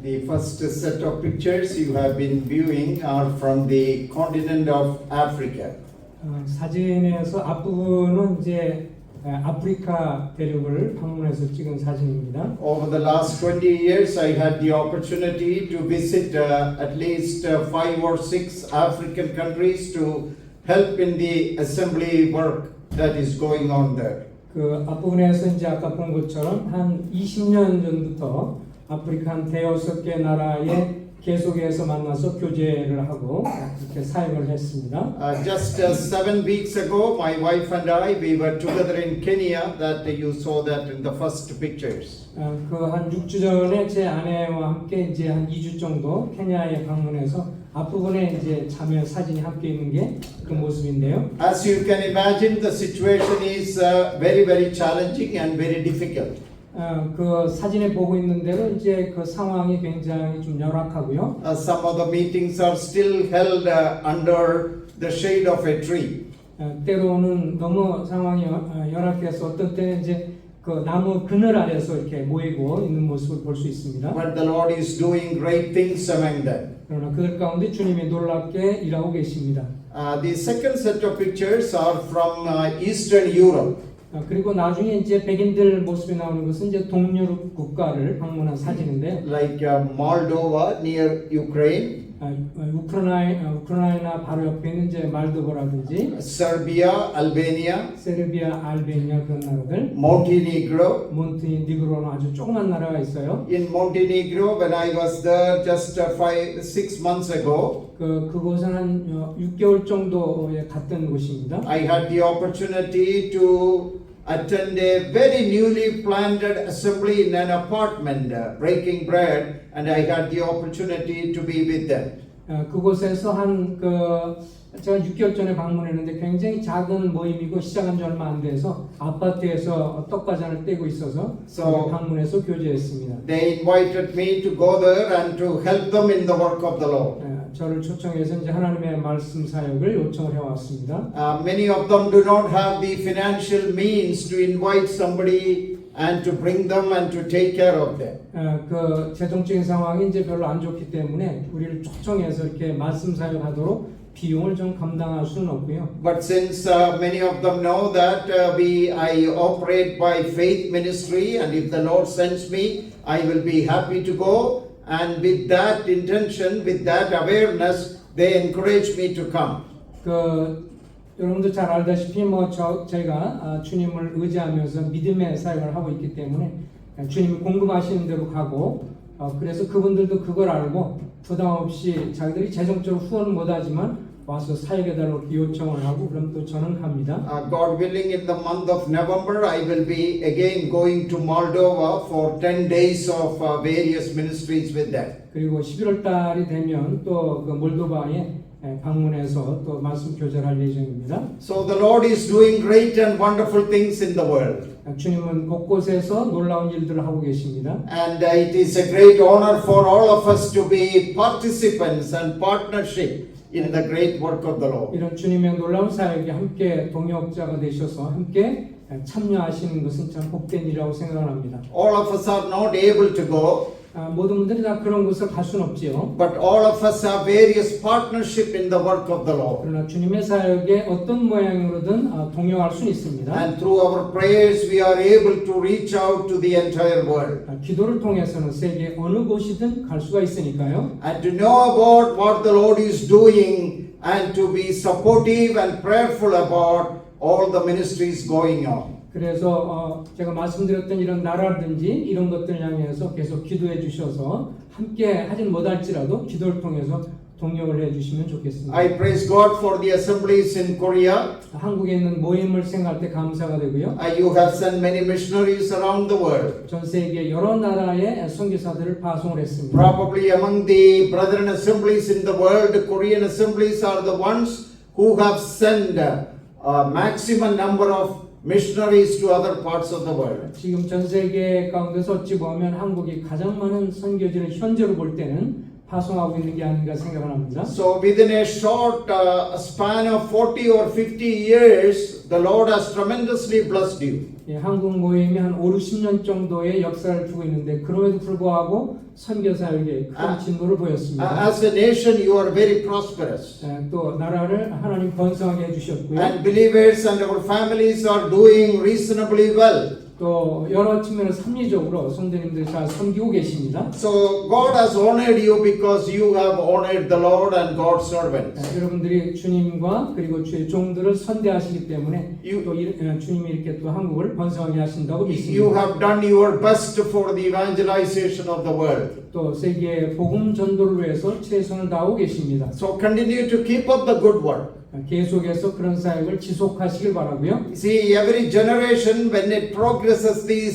The first set of pictures you have been viewing are from the continent of Africa. 사진에서 앞부분은 이제 아프리카 대륙을 방문해서 찍은 사진입니다. Over the last 20 years, I had the opportunity to visit at least 5 or 6 African countries to help in the assembly work that is going on there. 그 앞부분에서 이제 아까 본 것처럼 한 20년 전부터 아프리카 한 대여섯 개 나라에 계속해서 만나서 교제를 하고 이렇게 사역을 했습니다. Just 7 weeks ago, my wife and I, we were together in Kenya. That you saw that in the first pictures. 그 한 6주 전에 제 아내와 함께 이제 한 2주 정도 케냐에 방문해서 앞부분에 이제 자매 사진이 함께 있는 게 그 모습인데요. As you can imagine, the situation is very, very challenging and very difficult. 그 사진에 보고 있는 대로 이제 그 상황이 굉장히 좀 열악하고요. Some of the meetings are still held under the shade of a tree. 때로는 너무 상황이 열악해서 어떤 때는 이제 그 나무 그늘 아래서 이렇게 모이고 있는 모습을 볼 수 있습니다. But the Lord is doing great things among them. 그러나 그들 가운데 주님이 놀랍게 일하고 계십니다. The second set of pictures are from Eastern Europe. 그리고 나중에 이제 백인들 모습이 나오는 것은 이제 동유럽 국가를 방문한 사진인데, Like Moldova near Ukraine, 우크라이나 바로 옆에 있는 이제 말도바라든지, Serbia, Albania, 세르비아, 알베니아 그런 나라들, Montenegro. 몬테니그로는 아주 조그만 나라가 있어요. In Montenegro, when I was there just 6 months ago, 그곳은 한 6개월 정도에 갔던 곳입니다. I had the opportunity to attend a very newly planted assembly in an apartment, breaking bread, and I had the opportunity to be with them. 그곳에서 제가 6개월 전에 방문했는데 굉장히 작은 모임이고 시작한 지 얼마 안 돼서 아파트에서 떡과잔을 떼고 있어서 방문해서 교제했습니다. They invited me to go there and to help them in the work of the Lord. 저를 초청해서 이제 하나님의 말씀 사역을 요청을 해왔습니다. Many of them do not have the financial means to invite somebody and to bring them and to take care of them. 그 재정적인 상황이 이제 별로 안 좋기 때문에 우리를 초청해서 이렇게 말씀 사역하도록 비용을 좀 감당할 수는 없고요. But since many of them know that I operate by faith ministry, and if the Lord sends me, I will be happy to go. And with that intention, with that awareness, they encourage me to come. 여러분도 잘 알다시피 저희가 주님을 의지하면서 믿음의 사역을 하고 있기 때문에 주님이 공급하시는 대로 가고, 그래서 그분들도 그걸 알고 부담 없이 자기들이 재정적으로 후원은 못하지만 와서 사역해달라고 요청을 하고 그럼 또 저는 갑니다. God willing, in the month of November, I will be again going to Moldova for 10 days of various ministries with them. 그리고 11월 달이 되면 또 그 몰도바에 방문해서 또 말씀 교제할 예정입니다. So the Lord is doing great and wonderful things in the world. 주님은 곳곳에서 놀라운 일들을 하고 계십니다. And it is a great honor for all of us to be participants and partnership in the great work of the Lord. 이런 주님의 놀라운 사역에 함께 동역자가 되셔서 함께 참여하시는 것은 참 복된 일이라고 생각합니다. All of us are not able to go. 모든 분들이 다 그런 곳을 갈 수는 없지요. But all of us have various partnership in the work of the Lord. 그러나 주님의 사역에 어떤 모양으로든 동역할 수는 있습니다. And through our prayers, we are able to reach out to the entire world. 기도를 통해서는 세계 어느 곳이든 갈 수가 있으니까요. And to know about what the Lord is doing and to be supportive and prayerful about all the ministries going on. 그래서 제가 말씀드렸던 이런 나라든지 이런 것들을 향해서 계속 기도해 주셔서 함께 하진 못할지라도 기도를 통해서 동역을 해 주시면 좋겠습니다. I praise God for the assemblies in Korea. 한국에 있는 모임을 생각할 때 감사가 되고요. You have sent many missionaries around the world. 전 세계 여러 나라의 선교사들을 파송을 했습니다. Probably among the brethren assemblies in the world, the Korean assemblies are the ones who have sent a maximum number of missionaries to other parts of the world. 지금 전 세계 가운데서 어찌 보면 한국이 가장 많은 선교지를 현재로 볼 때는 파송하고 있는 게 아닌가 생각을 합니다. So within a short span of 40 or 50 years, the Lord has tremendously blessed you. 예, 한국 모임이 한 5, 60년 정도의 역사를 두고 있는데 그럼에도 불구하고 선교 사역에 큰 진보를 보였습니다. As a nation, you are very prosperous. 예, 또 나라를 하나님 번성하게 해주셨고요. And believers and our families are doing reasonably well. 또 여러 측면에서 합리적으로 성도님들 잘 섬기고 계십니다. So God has honored you because you have honored the Lord and God's servants. 예, 여러분들이 주님과 그리고 주의 종들을 선대하시기 때문에 You- 또 주님이 이렇게 또 한국을 번성하게 하신다고 You 믿습니다. have done your best for the evangelization of the world. 또 세계의 복음 전도를 위해서 최선을 다하고 계십니다. So continue to keep up the good work. 계속해서 그런 사역을 지속하시길 바라고요. See, every generation, when it progresses, the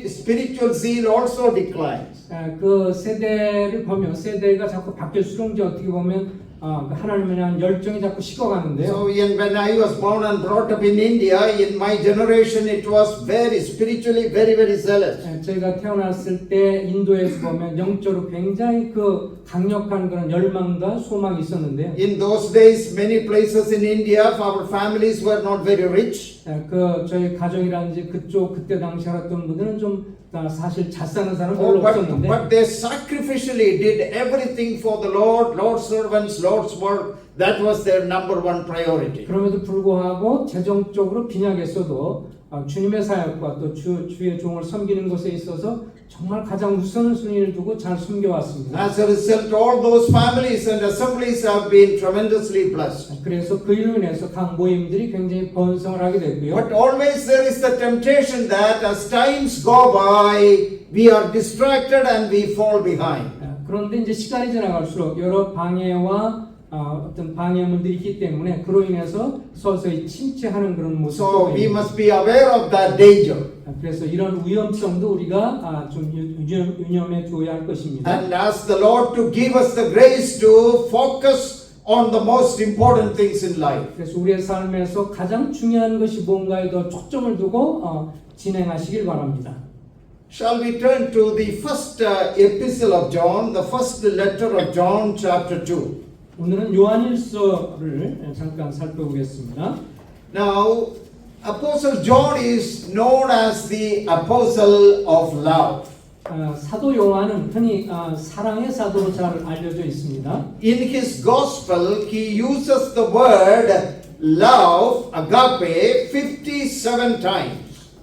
spiritual zeal also declines. 그 세대를 보면 세대가 자꾸 바뀔수록 이제 어떻게 보면 그 하나님에 대한 열정이 자꾸 식어가는데요. So when I was born and brought up in India, in my generation, it was very spiritually very zealous. 제가 태어났을 때 인도에서 보면 영적으로 굉장히 그 강력한 그런 열망과 소망이 있었는데요. In those days, many places in India, our families were not very rich. 그 저희 가족이라든지 그쪽 그때 당시 살았던 분들은 좀 사실 잘 사는 사람 Oh, 별로 없었는데 but they sacrificially did everything for the Lord, Lord's servants, Lord's work. That was their number one priority. 그럼에도 불구하고 재정적으로 빈약했어도 주님의 사역과 또 주의 종을 섬기는 것에 있어서 정말 가장 우선순위를 두고 잘 섬겨왔습니다. As a result, all those families and assemblies have been tremendously blessed. 그래서 그 일로 인해서 각 모임들이 굉장히 번성을 하게 됐고요. But always there is the temptation that as times go by, we are distracted and we fall behind. 그런데 이제 시간이 지나갈수록 여러 방해와 어떤 방해물들이 있기 때문에 그로 인해서 서서히 침체하는 그런 모습도 So we 보입니다. must be aware of that danger. 그래서 이런 위험성도 우리가 좀 유념해 두어야 할 것입니다. And ask the Lord to give us the grace to focus on the most important things in life. 그래서 우리의 삶에서 가장 중요한 것이 뭔가에 더 초점을 두고 진행하시길 바랍니다. Shall we turn to the first epistle of John, the first letter of John, chapter 2. 오늘은 요한일서를 잠깐 살펴보겠습니다. Now, Apostle John is known as the Apostle of Love. 사도 요한은 흔히 사랑의 사도로 잘 알려져 있습니다. In his gospel, he uses the word love, agape, 57 times.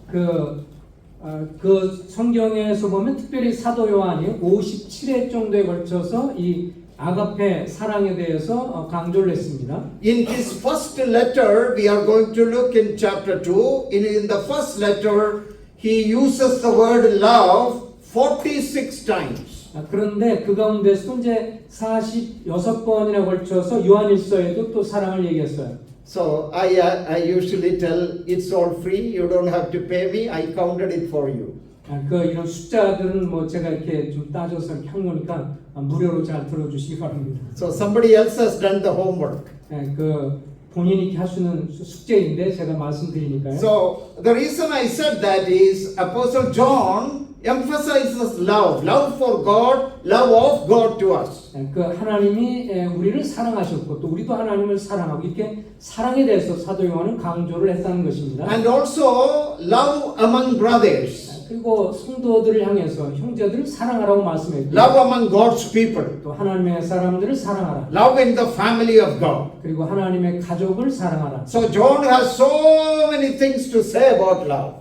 그 성경에서 보면 특별히 사도 요한이 57회 정도에 걸쳐서 이 아가페 사랑에 대해서 강조를 했습니다. In his first letter, we are going to look in chapter 2. In the first letter, he uses the word love 46 times. 그런데 그 가운데서 이제 46번이나 걸쳐서 요한일서에도 또 사랑을 얘기했어요. So I usually tell it's all free. You don't have to pay me. I counted it for you. 이런 숫자들은 뭐 제가 이렇게 좀 따져서 이렇게 한 거니까 무료로 잘 들어주시기 바랍니다. So somebody else has done the homework. 본인이 하시는 숙제인데 제가 말씀드리니까요. So the reason I said that is Apostle John emphasizes love for God, love of God to us. 그 하나님이 우리를 사랑하셨고 또 우리도 하나님을 사랑하고 이렇게 사랑에 대해서 사도 요한은 강조를 했다는 것입니다. And also love among brothers. 그리고 성도들을 향해서 형제들을 사랑하라고 말씀했고 Love among God's people. 또 하나님의 사람들을 사랑하라. Love in the family of God. 그리고 하나님의 가족을 사랑하라. So John has so many things to say about love.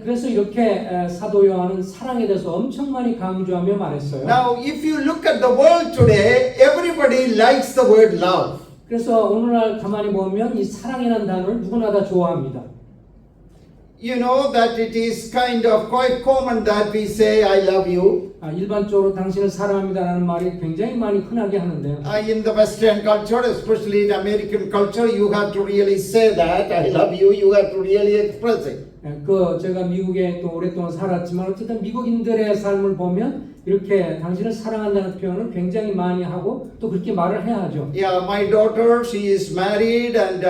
그래서 이렇게 사도 요한은 사랑에 대해서 엄청 많이 강조하며 말했어요. Now, if you look at the world today, everybody likes the word love. 그래서 오늘날 가만히 보면 이 사랑이라는 단어를 누구나 다 좋아합니다. You know that it is kind of quite common that we say, I love you. 일반적으로 당신을 사랑합니다라는 말이 굉장히 많이 흔하게 하는데요. In the Western culture, especially in American culture, you have to really say that, I love you. You have to really express it. 제가 미국에 또 오랫동안 살았지만 어쨌든 미국인들의 삶을 보면 이렇게 당신을 사랑한다는 표현을 굉장히 많이 하고 또 그렇게 말을 해야 하죠. Yeah, my daughter, she is married and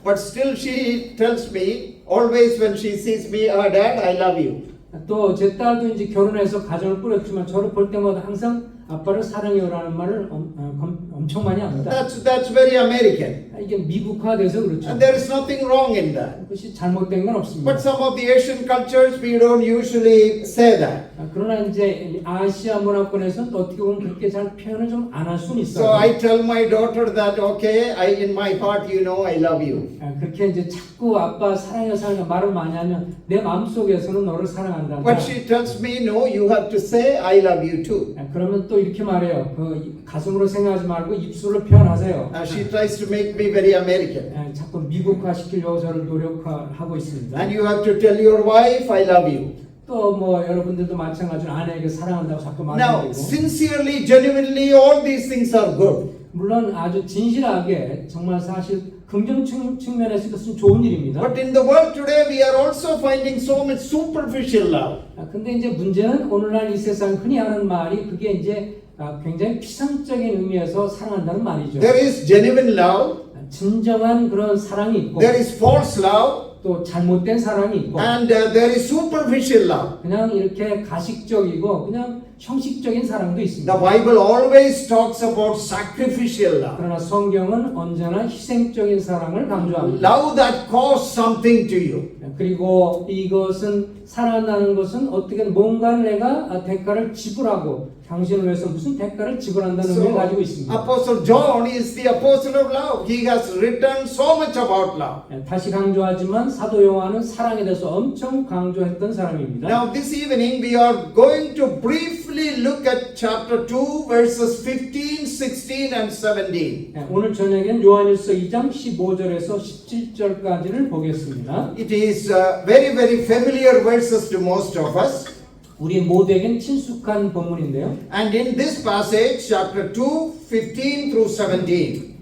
but still she tells me always when she sees me, Dad, I love you. 또 제 딸도 이제 결혼해서 가정을 꾸렸지만 저를 볼 때마다 항상 아빠를 사랑해요라는 말을 엄청 많이 합니다. That's very American. 이게 미국화돼서 그렇죠. And there is nothing wrong in that. 그것이 잘못된 건 없습니다. But some of the Asian cultures, we don't usually say that. 그러나 이제 아시아 문화권에서는 또 어떻게 보면 그렇게 잘 표현을 좀 안 할 수는 있어요. So I tell my daughter that, okay, in my heart, you know, I love you. 그렇게 이제 자꾸 아빠 사랑해 사랑해 말을 많이 하면 내 마음속에서는 너를 사랑한다. But she tells me, no, you have to say, I love you too. 그러면 또 이렇게 말해요. 그 가슴으로 생각하지 말고 입술로 표현하세요. She tries to make me very American. 자꾸 미국화 시키려고 저를 노력하고 있습니다. And you have to tell your wife, I love you. 또 뭐 여러분들도 마찬가지로 아내에게 사랑한다고 자꾸 Now, 말해야 되고. sincerely, genuinely, all these things are good. 물론 아주 진실하게 정말 사실 긍정 측면에서 이것은 좋은 일입니다. But in the world today, we are also finding so much superficial love. 근데 이제 문제는 오늘날 이 세상 흔히 하는 말이 그게 이제 굉장히 피상적인 의미에서 사랑한다는 말이죠. There is genuine love, 진정한 그런 사랑이 있고 there is false love, 또 잘못된 사랑이 있고 and there is superficial love. 그냥 이렇게 가식적이고 그냥 형식적인 사랑도 있습니다. The Bible always talks about sacrificial love. 그러나 성경은 언제나 희생적인 사랑을 강조합니다. Love that costs something to you. 그리고 이것은 사랑한다는 것은 어떻게 뭔가를 내가 대가를 지불하고 당신을 위해서 무슨 대가를 지불한다는 의미를 So, 가지고 있습니다. Apostle John is the apostle of love. He has written so much about love. 다시 강조하지만 사도 요한은 사랑에 대해서 엄청 강조했던 사람입니다. Now this evening we are going to briefly look at chapter 2 verses 15, 16 and 17. 오늘 저녁엔 요한일서 2장 15절에서 17절까지를 보겠습니다. It is very familiar verses to most of us. 우리 모두에겐 친숙한 본문인데요. And in this passage, chapter 2, 15 through 17,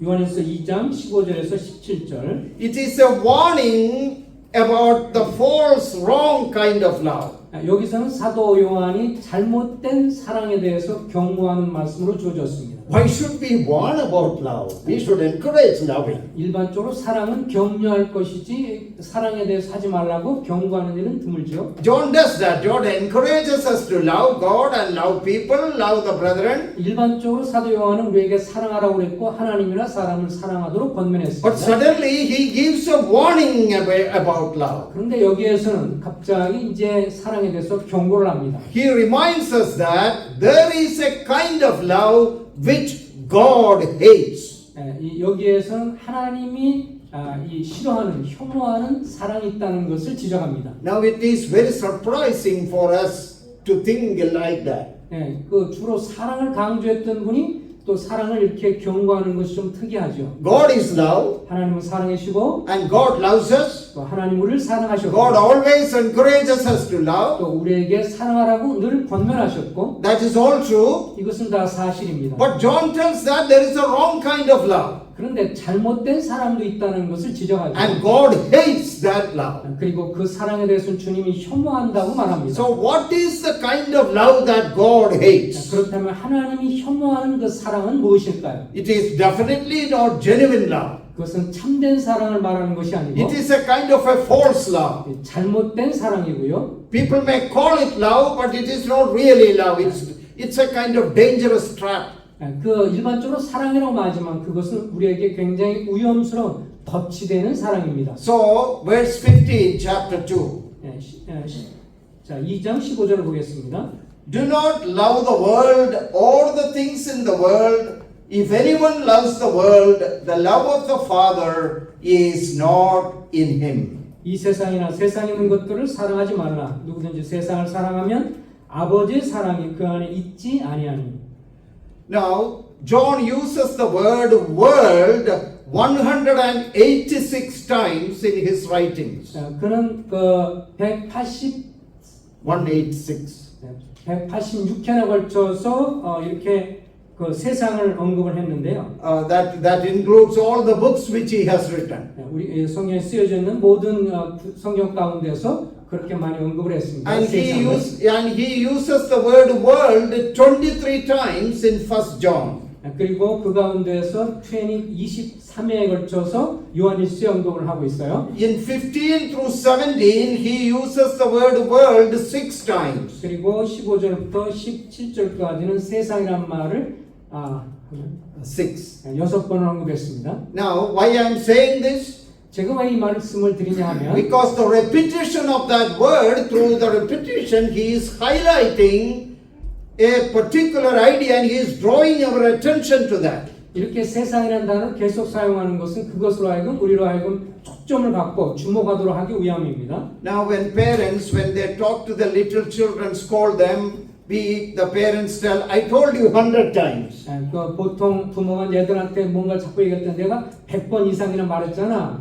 요한일서 2장 15절에서 17절. it is a warning about the false, wrong kind of love. 여기서는 사도 요한이 잘못된 사랑에 대해서 경고하는 말씀으로 주어졌습니다. Why should we warn about love? We should encourage loving. 일반적으로 사랑은 격려할 것이지 사랑에 대해서 하지 말라고 경고하는 일은 드물죠. John does that. John encourages us to love God and love people, love the brethren. 일반적으로 사도 요한은 우리에게 사랑하라고 그랬고 하나님이나 사람을 사랑하도록 권면했습니다. But suddenly he gives a warning about love. 그런데 여기에서는 갑자기 이제 사랑에 대해서 경고를 합니다. He reminds us that there is a kind of love which God hates. 여기에서는 하나님이 이 싫어하는, 혐오하는 사랑이 있다는 것을 지적합니다. Now it is very surprising for us to think like that. 그 주로 사랑을 강조했던 분이 또 사랑을 이렇게 경고하는 것이 좀 특이하죠. God is love 하나님은 사랑이시고 and God loves us. 또 하나님 우리를 사랑하셨고 God always encourages us to love. 또 우리에게 사랑하라고 늘 권면하셨고 That is all true. 이것은 다 사실입니다. But John tells that there is a wrong kind of love. 그런데 잘못된 사랑도 있다는 것을 지적하죠. And God hates that love. 그리고 그 사랑에 대해서는 주님이 혐오한다고 말합니다. So what is the kind of love that God hates? 그렇다면 하나님이 혐오하는 그 사랑은 무엇일까요? It is definitely not genuine love. 그것은 참된 사랑을 말하는 것이 아니고 It is a kind of a false love. 잘못된 사랑이고요. People may call it love, but it is not really love. It's a kind of dangerous trap. 그 일반적으로 사랑이라고 말하지만 그것은 우리에게 굉장히 위험스러운 덫이 되는 사랑입니다. So, verse 15, chapter 2. 자, 2장 15절을 보겠습니다. Do not love the world or the things in the world. If anyone loves the world, the love of the Father is not in him. 이 세상이나 세상에 있는 것들을 사랑하지 말라. 누구든지 세상을 사랑하면 아버지의 사랑이 그 안에 있지 아니하니. Now, John uses the word world 186 times in his writings. 자, 그는 그 186회나 걸쳐서 이렇게 그 세상을 언급을 했는데요. That includes all the books which he has written. 우리 성경에 쓰여져 있는 모든 성경 가운데서 그렇게 많이 언급을 했습니다. And he uses the word world 23 times in 1 John. 그리고 그 가운데에서 23회에 걸쳐서 요한일서 연극을 하고 있어요. In 15 through 17, he uses the word world 6 times. 그리고 15절부터 17절까지는 세상이란 말을 6. 6번을 언급했습니다. Now, why I am saying this? 제가 왜 이 말씀을 드리냐 하면 Because the repetition of that word, through the repetition, he is highlighting a particular idea and he is drawing our attention to that. 이렇게 세상이라는 단어를 계속 사용하는 것은 그것으로 하여금 우리로 하여금 초점을 갖고 주목하도록 하기 위함입니다. Now, when parents, when they talk to the little children, scold them, the parents tell, I told you 100 times. 보통 부모가 얘들한테 뭔가를 자꾸 얘기할 때 내가 100번 이상이나 말했잖아.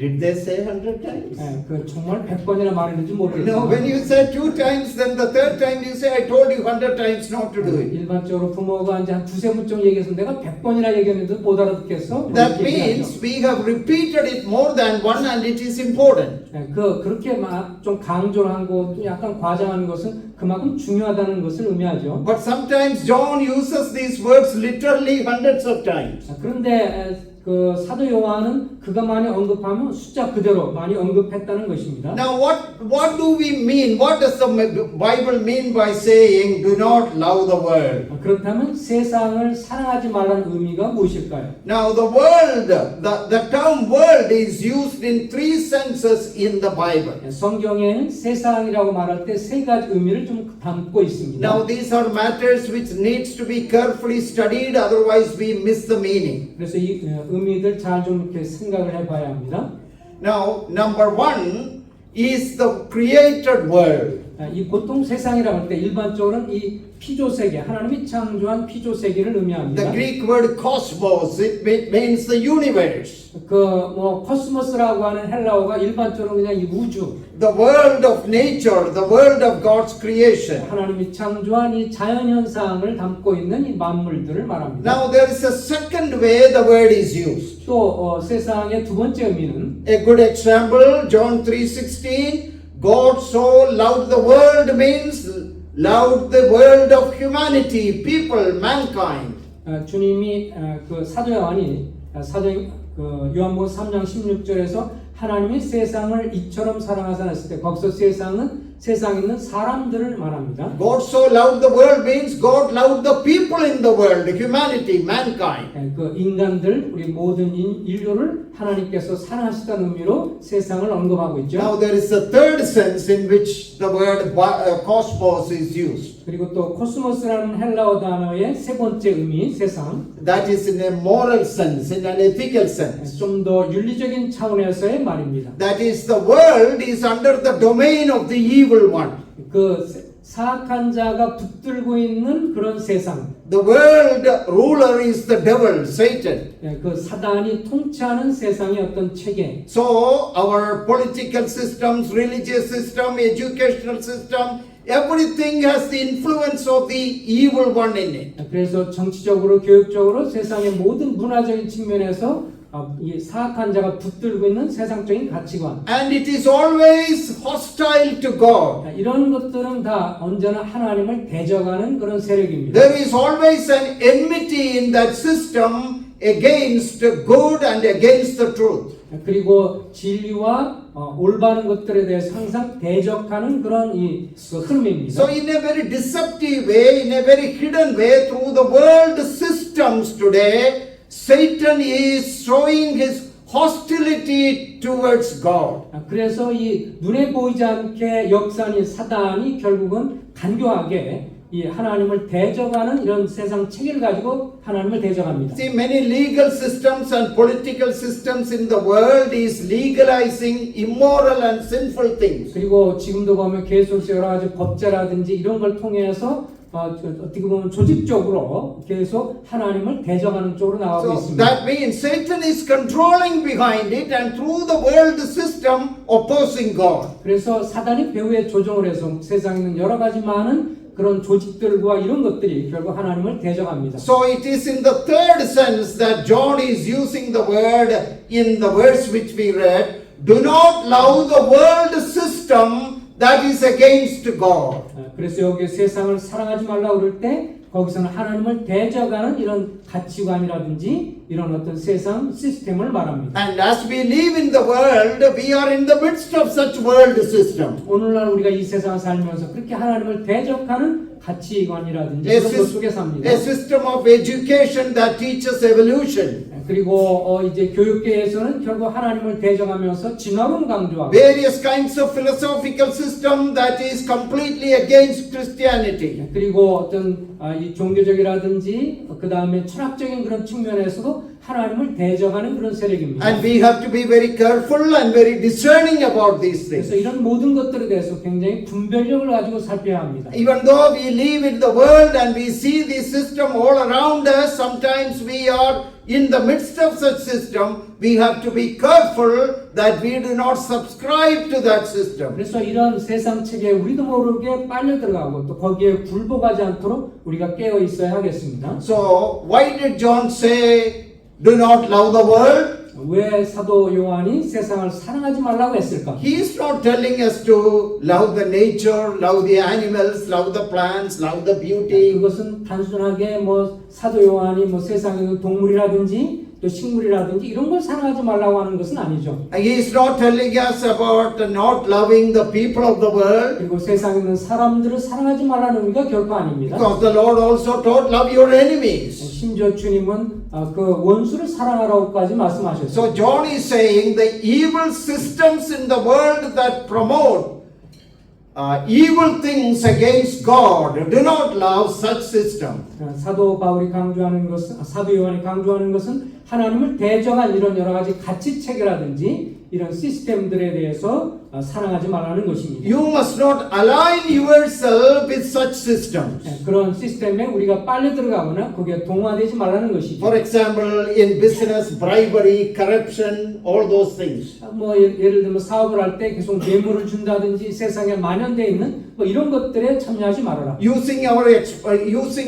Did they say 100 times? 정말 100번이나 말했는지 No, 모르겠지만 when you say 2 times, then the third time you say, I told you 100 times not to do it. 일반적으로 부모가 이제 한 두세 번쯤 얘기해서 내가 100번이나 얘기했는데 못 알아듣겠어? That means we have repeated it more than one and it is important. 그렇게 좀 강조를 하고 또 약간 과장하는 것은 그만큼 중요하다는 것을 의미하죠. But sometimes John uses these words literally hundreds of times. 그런데 그 사도 요한은 그가 많이 언급하면 숫자 그대로 많이 언급했다는 것입니다. Now what do we mean? What does the Bible mean by saying do not love the world? 그렇다면 세상을 사랑하지 말라는 의미가 무엇일까요? Now the world, the term world is used in 3 senses in the Bible. 성경에는 세상이라고 말할 때 세 가지 의미를 좀 담고 있습니다. Now these are matters which needs to be carefully studied, otherwise we miss the meaning. 그래서 이 의미들 잘 좀 이렇게 생각을 해봐야 합니다. Now number 1 is the created world. 이 보통 세상이라고 할 때 일반적으로는 이 피조 세계, 하나님이 창조한 피조 세계를 의미합니다. The Greek word cosmos, it means the universe. 코스모스라고 하는 헬라어가 일반적으로 그냥 이 우주, The world of nature, the world of God's creation. 하나님이 창조한 이 자연 현상을 담고 있는 이 만물들을 말합니다. Now there is a second way the word is used. 또 세상의 두 번째 의미는 A good example, John 3:16, God so loved the world means loved the world of humanity, people, mankind. 주님이 그 사도 요한이 요한복음 3장 16절에서 하나님이 세상을 이처럼 사랑하사 했을 때 거기서 세상은 세상에 있는 사람들을 말합니다. God so loved the world means God loved the people in the world, humanity, mankind. 그 인간들, 우리 모든 인류를 하나님께서 사랑하시다는 의미로 세상을 언급하고 있죠. Now there is a third sense in which the word cosmos is used. 그리고 또 코스모스라는 헬라어 단어의 세 번째 의미, 세상. That is in a moral sense, in an ethical sense. 좀 더 윤리적인 차원에서의 말입니다. That is, the world is under the domain of the evil one. 그 사악한 자가 붙들고 있는 그런 세상. The world ruler is the devil, Satan. 그 사단이 통치하는 세상의 어떤 체계. So our political systems, religious system, educational system, everything has the influence of the evil one in it. 그래서 정치적으로, 교육적으로 세상의 모든 문화적인 측면에서 이 사악한 자가 붙들고 있는 세상적인 가치관. And it is always hostile to God. 이런 것들은 다 언제나 하나님을 대적하는 그런 세력입니다. There is always an enmity in that system against good and against the truth. 그리고 진리와 올바른 것들에 대해서 항상 대적하는 그런 흐름입니다. So in a very deceptive way, in a very hidden way, through the world systems today, Satan is showing his hostility towards God. 그래서 이 눈에 보이지 않게 역사하는 사단이 결국은 간교하게 이 하나님을 대적하는 이런 세상 체계를 가지고 하나님을 대적합니다. See, many legal systems and political systems in the world is legalizing immoral and sinful things. 그리고 지금도 보면 계속해서 여러 가지 법제라든지 이런 걸 통해서 어떻게 보면 조직적으로 계속 하나님을 대적하는 쪽으로 나가고 So 있습니다. that means Satan is controlling behind it and through the world system opposing God. 그래서 사단이 배후에 조종을 해서 세상에 있는 여러 가지 많은 그런 조직들과 이런 것들이 결국 하나님을 대적합니다. So it is in the third sense that John is using the word in the verse which we read. Do not love the world system that is against God. 그래서 여기 세상을 사랑하지 말라고 그럴 때 거기서는 하나님을 대적하는 이런 가치관이라든지 이런 어떤 세상 시스템을 말합니다. And as we live in the world, we are in the midst of such world system. 오늘날 우리가 이 세상을 살면서 그렇게 하나님을 대적하는 가치관이라든지 A, 그런 것 속에 삽니다. a system of education that teaches evolution. 그리고 이제 교육계에서는 결국 하나님을 대적하면서 진화론 강조하고 Various kinds of philosophical system that is completely against Christianity. 그리고 어떤 이 종교적이라든지 그 다음에 철학적인 그런 측면에서도 하나님을 대적하는 그런 세력입니다. And we have to be very careful and very discerning about these 그래서 things. 이런 모든 것들에 대해서 굉장히 분별력을 가지고 살펴야 합니다. Even though we live in the world and we see this system all around us, sometimes we are in the midst of such system. We have to be careful that we do not subscribe to that system. 그래서 이런 세상 체계에 우리도 모르게 빨려 들어가고 또 거기에 굴복하지 않도록 우리가 깨어 있어야 하겠습니다. So why did John say, do not love the world? 왜 사도 요한이 세상을 사랑하지 말라고 했을까? He is not telling us to love the nature, love the animals, love the plants, love the beauty. 그것은 단순하게 뭐 사도 요한이 뭐 세상에 있는 동물이라든지 또 식물이라든지 이런 걸 사랑하지 말라고 하는 것은 아니죠. He is not telling us about not loving the people of the world. 그리고 세상에 있는 사람들을 사랑하지 말라는 의미가 결코 아닙니다. Because the Lord also taught love your enemies. 심지어 주님은 그 원수를 사랑하라고까지 말씀하셨어요. So John is saying the evil systems in the world that promote evil things against God, do not love such system. 사도 바울이 강조하는 것은 사도 요한이 강조하는 것은 하나님을 대적한 이런 여러 가지 가치 체계라든지 이런 시스템들에 대해서 사랑하지 말라는 것입니다. You must not align yourself with such systems. 그런 시스템에 우리가 빨려 들어가거나 거기에 동화되지 말라는 것이죠. For example, in business, bribery, corruption, all those things. 뭐 예를 들면 사업을 할 때 계속 뇌물을 준다든지 세상에 만연되어 있는 뭐 이런 것들에 참여하지 말아라. Using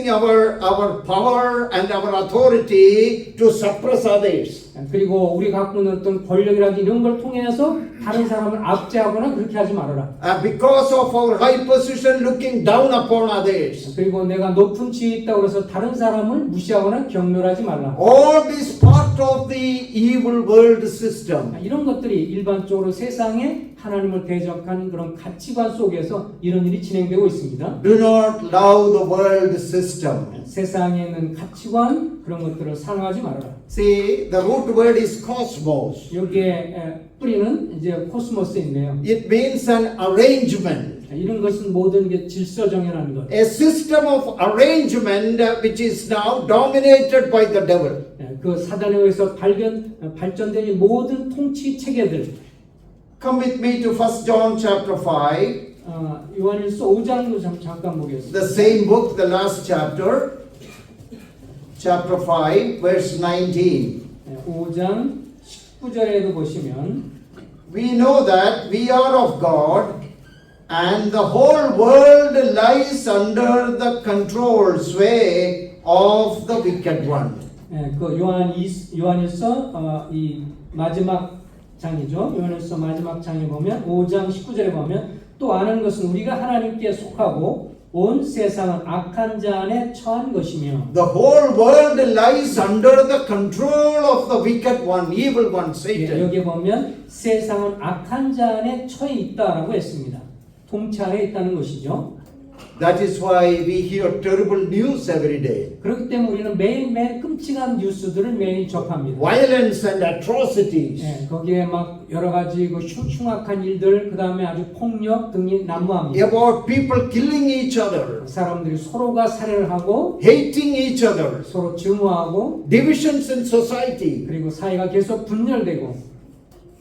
our power and our authority to suppress others. 그리고 우리 갖고 있는 어떤 권력이라든지 이런 걸 통해서 다른 사람을 압제하거나 그렇게 하지 말아라. Because of our high position, looking down upon others. 그리고 내가 높은 지위에 있다고 해서 다른 사람을 무시하거나 경멸하지 말라. All this part of the evil world system. 이런 것들이 일반적으로 세상에 하나님을 대적하는 그런 가치관 속에서 이런 일이 진행되고 있습니다. Do not love the world system. 세상에 있는 가치관 그런 것들을 사랑하지 말아라. See, the root word is cosmos. 여기에 뿌리는 이제 코스모스인데요. It means an arrangement. 이런 것은 모든 게 질서 정연하는 것. A system of arrangement which is now dominated by the devil. 그 사단에 의해서 발전된 이 모든 통치 체계들. Come with me to 1 John chapter 5. 요한일서 5장도 잠깐 보겠습니다. The same book, the last chapter. Chapter 5, verse 19. 5장 19절에도 보시면 We know that we are of God and the whole world lies under the control sway of the wicked one. 그 요한일서 이 마지막 장이죠. 요한일서 마지막 장에 보면 5장 19절에 보면 또 아는 것은 우리가 하나님께 속하고 온 세상은 악한 자 안에 처한 것이며 The whole world lies under the control of the wicked one, evil one, Satan. 여기 보면 세상은 악한 자 안에 처해 있다라고 했습니다. 통치하에 있다는 것이죠. That is why we hear terrible news every day. 그렇기 때문에 우리는 매일매일 끔찍한 뉴스들을 매일 접합니다. Violence and atrocities. 거기에 막 여러 가지 그 흉악한 일들, 그 다음에 아주 폭력 등이 난무합니다. About people killing each other, 사람들이 서로가 살해를 하고 hating each other, 서로 증오하고 divisions in society. 그리고 사회가 계속 분열되고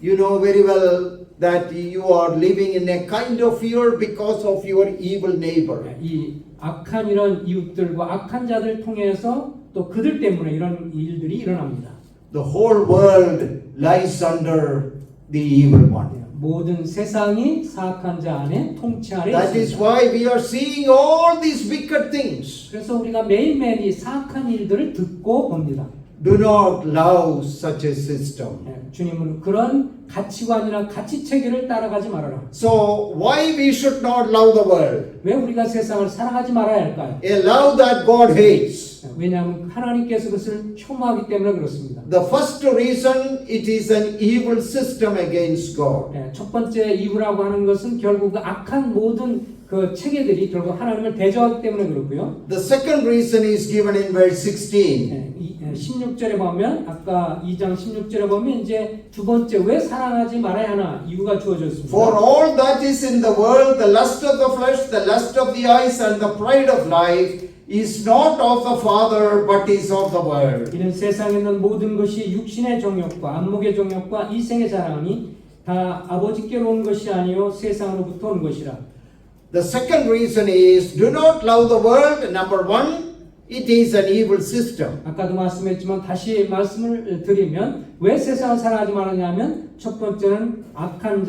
You know very well that you are living in a kind of fear because of your evil neighbor. 이 악한 이런 이웃들과 악한 자들 통해서 또 그들 때문에 이런 일들이 일어납니다. The whole world lies under the evil one. 모든 세상이 사악한 자 안에 통치 안에 That is 있습니다. why we are seeing all these wicked things. 그래서 우리가 매일매일 이 사악한 일들을 듣고 봅니다. do not love such a system. 주님은 그런 가치관이나 가치 체계를 따라가지 말아라. So why we should not love the world? 왜 우리가 세상을 사랑하지 말아야 할까요? A love that God hates. 왜냐하면 하나님께서 그것을 혐오하기 때문에 그렇습니다. The first reason, it is an evil system against God. 첫 번째 이유라고 하는 것은 결국 그 악한 모든 그 체계들이 결국 하나님을 대적하기 때문에 그렇고요. The second reason is given in verse 16. 16절에 보면 아까 2장 16절에 보면 이제 두 번째 왜 사랑하지 말아야 하나 이유가 주어졌습니다. For all that is in the world, the lust of the flesh, the lust of the eyes, and the pride of life is not of the Father, but is of the world. 이는 세상에 있는 모든 것이 육신의 정욕과 안목의 정욕과 이생의 자랑이 다 아버지께로 온 것이 아니요 세상으로부터 온 것이라. The second reason is, do not love the world. Number one, it is an evil system. 아까도 말씀했지만 다시 말씀을 드리면 왜 세상을 사랑하지 말았냐면 첫 번째는 악한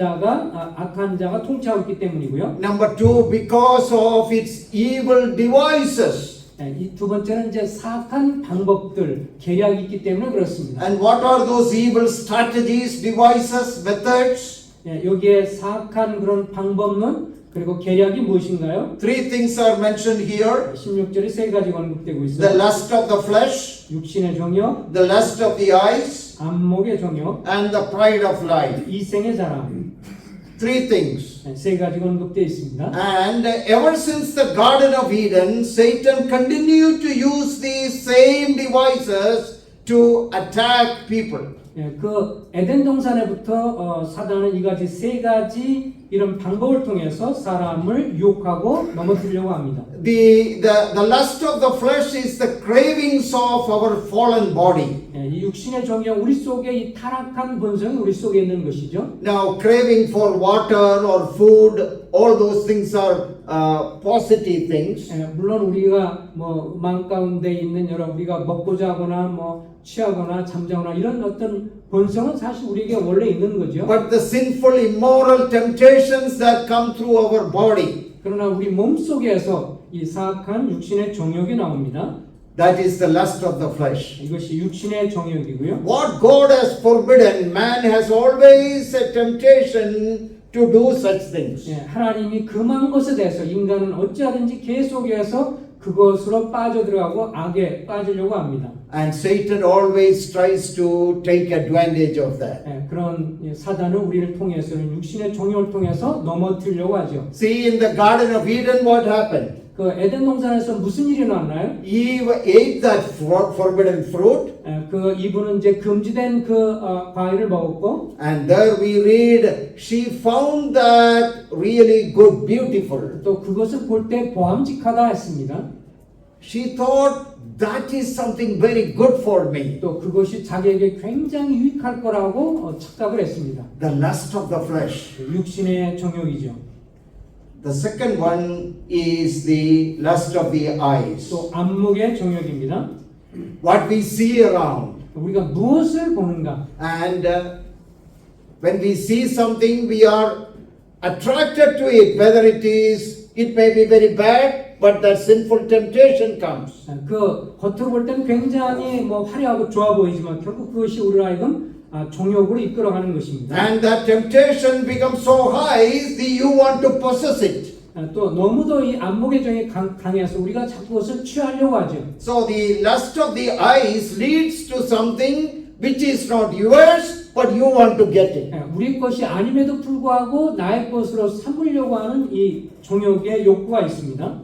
자가 통치하고 있기 때문이고요. Number two, because of its evil devices. 이 두 번째는 이제 사악한 방법들, 계략이 있기 때문에 그렇습니다. And what are those evil strategies, devices, methods? 여기에 사악한 그런 방법론 그리고 계략이 무엇인가요? Three things are mentioned here. 16절에 세 가지가 언급되고 있어요. The lust of the flesh, 육신의 정욕, the lust of the eyes, 안목의 정욕, and the pride of life. 이생의 자랑. Three things. 세 가지가 언급되어 있습니다. And ever since the Garden of Eden, Satan continued to use these same devices to attack people. 그 에덴 동산에부터 사단은 이 가지 세 가지 이런 방법을 통해서 사람을 유혹하고 넘어뜨리려고 합니다. The lust of the flesh is the cravings of our fallen body. 이 육신의 정욕 우리 속에 이 타락한 본성이 우리 속에 있는 것이죠. Now, craving for water or food, all those things are positive things. 물론 우리가 뭐 마음 가운데 있는 여러 우리가 먹고자 하거나 뭐 취하거나 잠자거나 이런 어떤 본성은 사실 우리에게 원래 있는 거죠. But the sinful, immoral temptations that come through our body, 그러나 우리 몸 속에서 이 사악한 육신의 정욕이 나옵니다. that is the lust of the flesh. 이것이 육신의 정욕이고요. What God has forbidden, man has always a temptation to do such things. 하나님이 금한 것에 대해서 인간은 어찌하든지 계속해서 그것으로 빠져들어가고 악에 빠지려고 합니다. And Satan always tries to take advantage of that. 그런 사단은 우리를 통해서는 육신의 정욕을 통해서 넘어뜨리려고 하죠. See, in the Garden of Eden, what happened? 그 에덴 동산에서 무슨 일이 일어났나요? Eve ate that forbidden fruit. 그 이분은 이제 금지된 그 과일을 먹었고, And there we read, she found that really good, beautiful. 또 그것을 볼 때 보암직하다 했습니다. She thought that is something very good for me. 또 그것이 자기에게 굉장히 유익할 거라고 착각을 했습니다. The lust of the flesh. 육신의 정욕이죠. The second one is the lust of the eyes. 또 안목의 정욕입니다. What we see around. 우리가 무엇을 보는가? And when we see something, we are attracted to it, whether it may be very bad, but that sinful temptation comes. 그 겉으로 볼 때는 굉장히 뭐 화려하고 좋아 보이지만 결국 그것이 우리를 하여금 정욕으로 이끌어가는 것입니다. And that temptation becomes so high that you want to possess it. 또 너무도 이 안목의 정이 강해서 우리가 자꾸 그것을 취하려고 하죠. So the lust of the eyes leads to something which is not yours, but you want to get it. 우리 것이 아님에도 불구하고 나의 것으로 삼으려고 하는 이 정욕의 욕구가 있습니다.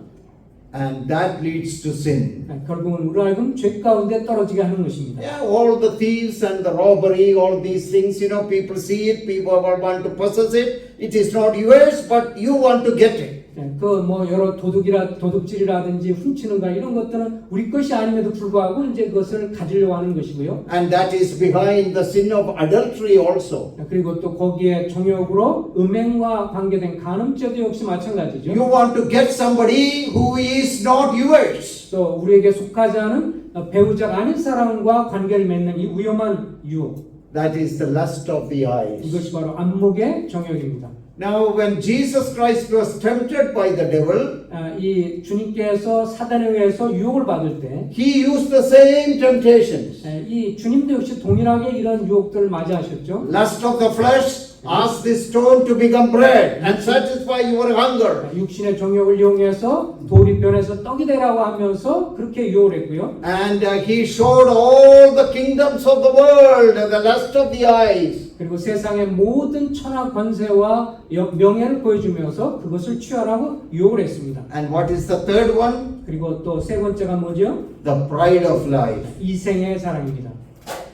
And that leads to sin. 결국은 우리 하여금 죄 가운데 떨어지게 하는 것입니다. Yeah, all the thieves and the robbery, all these things, people see it, people want to possess it. It is not yours, but you want to get it. 그 뭐 여러 도둑질이라든지 훔치는가 이런 것들은 우리 것이 아님에도 불구하고 이제 그것을 가지려고 하는 것이고요. And that is behind the sin of adultery also. 그리고 또 거기에 정욕으로 음행과 관계된 간음죄도 역시 마찬가지죠. You want to get somebody who is not yours. 또 우리에게 속하지 않은 배우자가 아닌 사람과 관계를 맺는 이 위험한 유혹. That is the lust of the eyes. 이것이 바로 안목의 정욕입니다. Now, when Jesus Christ was tempted by the devil, 이 주님께서 사단에 의해서 유혹을 받을 때, he used the same temptations. 이 주님도 역시 동일하게 이런 유혹들을 맞이하셨죠. Lust of the flesh, ask this stone to become bread and satisfy your hunger. 육신의 정욕을 이용해서 돌이 변해서 떡이 되라고 하면서 그렇게 유혹을 했고요. And he showed all the kingdoms of the world and the lust of the eyes. 그리고 세상의 모든 천하 권세와 명예를 보여주면서 그것을 취하라고 유혹을 했습니다. And what is the third one? 그리고 또 세 번째가 뭐죠? The pride of life. 이생의 사랑입니다.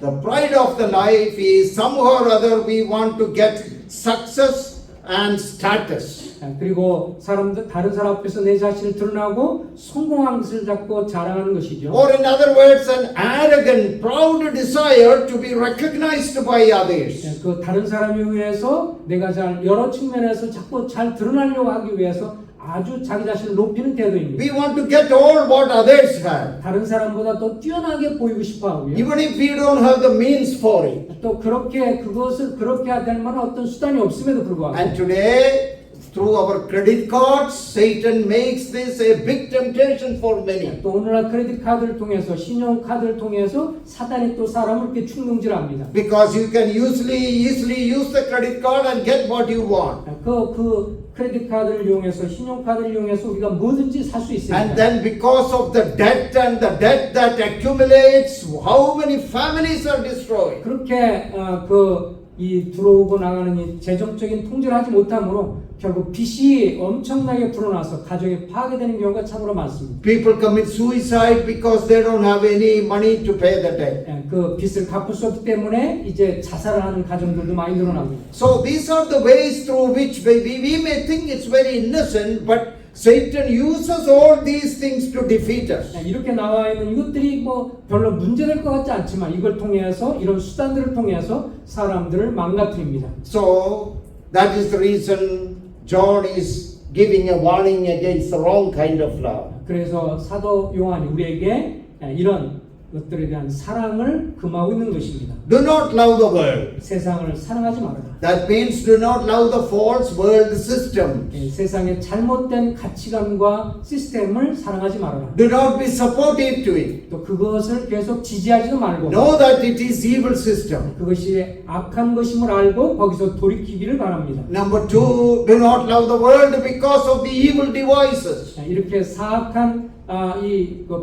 The pride of the life is somehow or other we want to get success and status. 그리고 다른 사람 앞에서 내 자신을 드러나고 성공한 것을 잡고 자랑하는 것이죠. Or in other words, an arrogant, proud desire to be recognized by others. 그 다른 사람에 의해서 내가 여러 측면에서 자꾸 잘 드러나려고 하기 위해서 아주 자기 자신을 높이는 태도입니다. We want to get all what others have. 다른 사람보다 더 뛰어나게 보이고 싶어 하고요. Even if we don't have the means for it. 또 그것을 그렇게 될 만한 어떤 수단이 없음에도 불구하고. And today, through our credit cards, Satan makes this a big temptation for many. 또 오늘날 크레딧 카드를 통해서 신용 카드를 통해서 사단이 또 사람을 이렇게 충동질합니다. Because you can easily use the credit card and get what you want. 그 크레딧 카드를 이용해서 신용 카드를 이용해서 우리가 뭐든지 살 수 있습니다. And then because of the debt and the debt that accumulates, how many families are destroyed? 그렇게 이 들어오고 나가는 이 재정적인 통제를 하지 못함으로 결국 빚이 엄청나게 불어나서 가정이 파괴되는 경우가 참으로 많습니다. People commit suicide because they don't have any money to pay the debt. 그 빚을 갚을 수 없기 때문에 이제 자살을 하는 가정들도 많이 늘어나고. So these are the ways through which we may think it's very innocent, but Satan uses all these things to defeat us. 이렇게 나와 있는 이것들이 뭐 별로 문제될 것 같지 않지만 이걸 통해서 이런 수단들을 통해서 사람들을 망가뜨립니다. So that is the reason John is giving a warning against the wrong kind of love. 그래서 사도 요한이 우리에게 이런 것들에 대한 사랑을 금하고 있는 것입니다. Do not love the world. 세상을 사랑하지 말아라. That means do not love the false world system. 세상의 잘못된 가치관과 시스템을 사랑하지 말아라. Do not be supportive to it. 또 그것을 계속 지지하지도 말고 Know that it is evil system. 그것이 악한 것임을 알고 거기서 돌이키기를 바랍니다. Number two, do not love the world because of the evil devices. 이렇게 사악한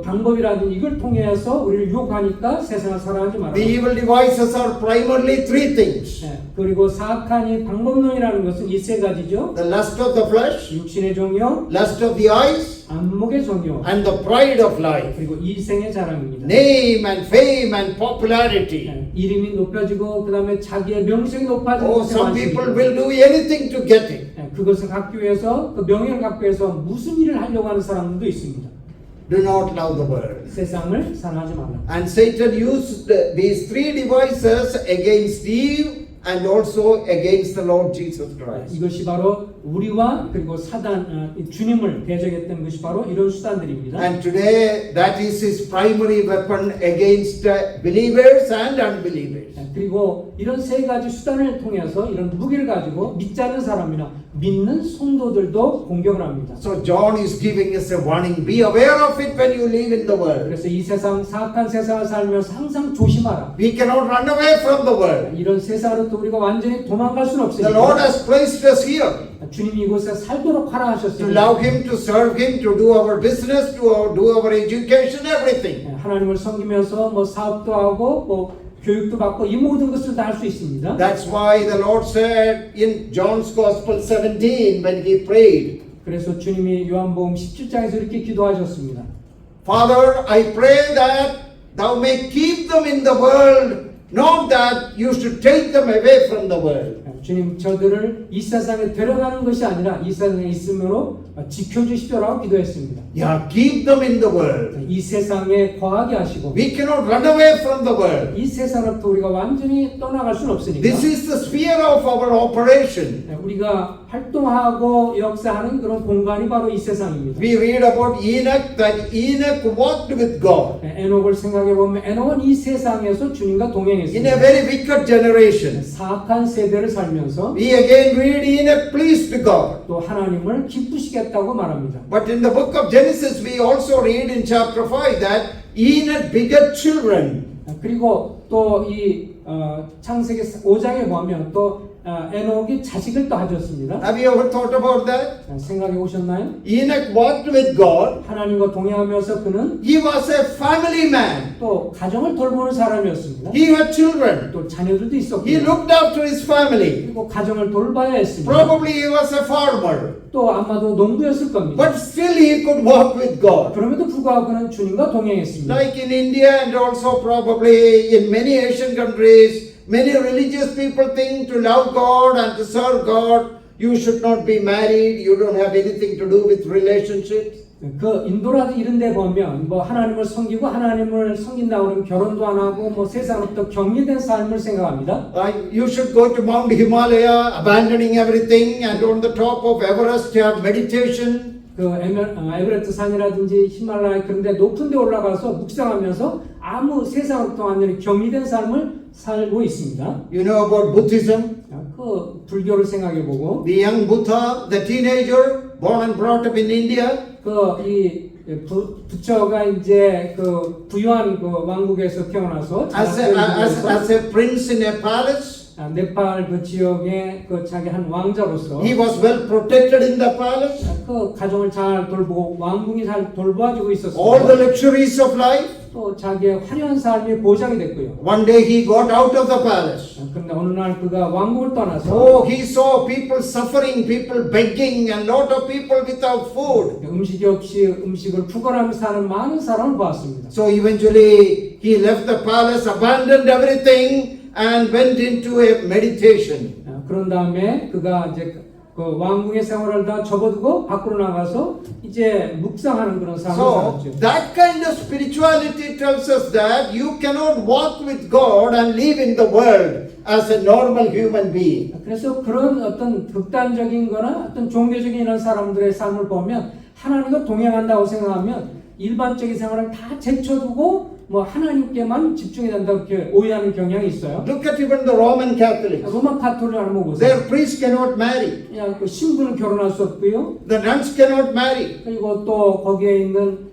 방법이라든지 이걸 통해서 우리를 유혹하니까 세상을 사랑하지 말아라. The evil devices are primarily three things. 그리고 사악한 이 방법론이라는 것은 이 세 가지죠. The lust of the flesh, 육신의 정욕, lust of the eyes, 안목의 정욕, and the pride of life. 그리고 이생의 자랑입니다. Name and fame and popularity. 이름이 높여지고 그 다음에 자기의 명성이 높아지는 Oh, some people will do anything to get it. 그것을 갖기 위해서 그 명예를 갖기 위해서 무슨 일을 하려고 하는 사람들도 있습니다. Do not love the world. 세상을 사랑하지 말라. And Satan used these three devices against Eve and also against the Lord Jesus Christ. 이것이 바로 우리와 그리고 주님을 대적했던 것이 바로 이런 수단들입니다. And today that is his primary weapon against believers and unbelievers. 그리고 이런 세 가지 수단을 통해서 이런 무기를 가지고 믿지 않는 사람이나 믿는 성도들도 공격을 합니다. So John is giving us a warning. Be aware of it when you live in the world. 그래서 이 세상 사악한 세상을 살면서 항상 조심하라. We cannot run away from the world. 이런 세상으로부터 우리가 완전히 도망갈 수는 The Lord 없으니까 has placed us here 주님이 이곳에 살도록 to 허락하셨습니다. love Him, to serve Him, to do our business, to do our education, everything. 하나님을 섬기면서 뭐 사업도 하고 뭐 교육도 받고 이 모든 것을 다 할 수 있습니다. That's why the Lord said in John's Gospel 17 when He prayed, 그래서 주님이 요한복음 17장에서 이렇게 기도하셨습니다. Father, I pray that Thou may keep them in the world, not that you should take them away from the world. 주님 저들을 이 세상에 데려가는 것이 아니라 이 세상에 있음으로 지켜주십시오라고 기도했습니다. Yeah, keep them in the world. 이 세상에 거하게 하시고 We cannot run away from the world. 이 세상으로부터 우리가 완전히 떠나갈 수는 없으니까 This is the sphere of our operation. 우리가 활동하고 역사하는 그런 공간이 바로 이 세상입니다. We read about Enoch, that Enoch walked with God 에녹을 생각해 보면 에녹은 이 세상에서 주님과 in a 동행했습니다. very wicked generation. 사악한 세대를 살면서 살면서 We again read Enoch pleased God. 또 하나님을 기쁘시겠다고 말합니다. But in the book of Genesis, we also read in chapter 5 that Enoch begot children. 그리고 또 이 창세기 5장에 보면 또 에녹이 자식을 또 가졌습니다. Have you ever thought about that? 생각해 보셨나요? Enoch walked with God. 하나님과 동행하면서 그는 He was a family man. 또 가정을 돌보는 사람이었습니다. He had children. 또 자녀들도 He 있었고요. looked after his family. 그리고 가정을 돌봐야 했습니다. Probably he was a farmer. 또 아마도 농부였을 겁니다. But still he could walk with God. 그럼에도 불구하고 그는 주님과 동행했습니다. Like in India and also probably in many Asian countries, many religious people think to love God and to serve God, you should not be married, you don't have anything to do with relationships. 그 인도라든 이런 데 보면 뭐 하나님을 섬기고 하나님을 섬긴다고 하면 결혼도 안 하고 뭐 세상부터 격리된 삶을 생각합니다. You should go to Mount Himalaya, abandoning everything, and on the top of Everest have meditation. 그 에베레스트 산이라든지 히말라야 그런 데 높은 데 올라가서 묵상하면서 아무 세상부터 완전히 격리된 삶을 살고 있습니다. You know about Buddhism? 그 불교를 생각해 보고 The young Buddha, the teenager, born and brought up in India. 이 부처가 이제 그 부유한 그 왕국에서 태어나서 As a prince in a palace. 네팔 그 지역의 그 자기 한 왕자로서 He was well protected in the palace. 그 가정을 잘 돌보고 왕궁이 잘 돌봐주고 All 있었습니다. the luxuries of life. 또 자기의 화려한 삶이 보장이 됐고요. One day he got out of the palace. 그런데 어느 날 그가 왕국을 떠나서 Oh, he saw people suffering, people begging, and lot of people without food. 음식이 없이 음식을 구걸하며 사는 많은 사람을 보았습니다. So eventually he left the palace, abandoned everything, and went into a meditation. 그런 다음에 그가 이제 그 왕궁의 생활을 다 접어두고 밖으로 나가서 이제 묵상하는 그런 삶을 So 살았죠. that kind of spirituality tells us that you cannot walk with God and live in the world as a normal human being. 그래서 그런 어떤 극단적인 거나 어떤 종교적인 이런 사람들의 삶을 보면 하나님과 동행한다고 생각하면 일반적인 생활을 다 제쳐두고 뭐 하나님께만 집중이 된다 이렇게 오해하는 경향이 있어요. Look at even the Roman Catholics. 로마 가톨릭을 한번 보세요. Their priests cannot marry. 그냥 그 신부는 결혼할 수 없고요. The nuns cannot marry. 그리고 또 거기에 있는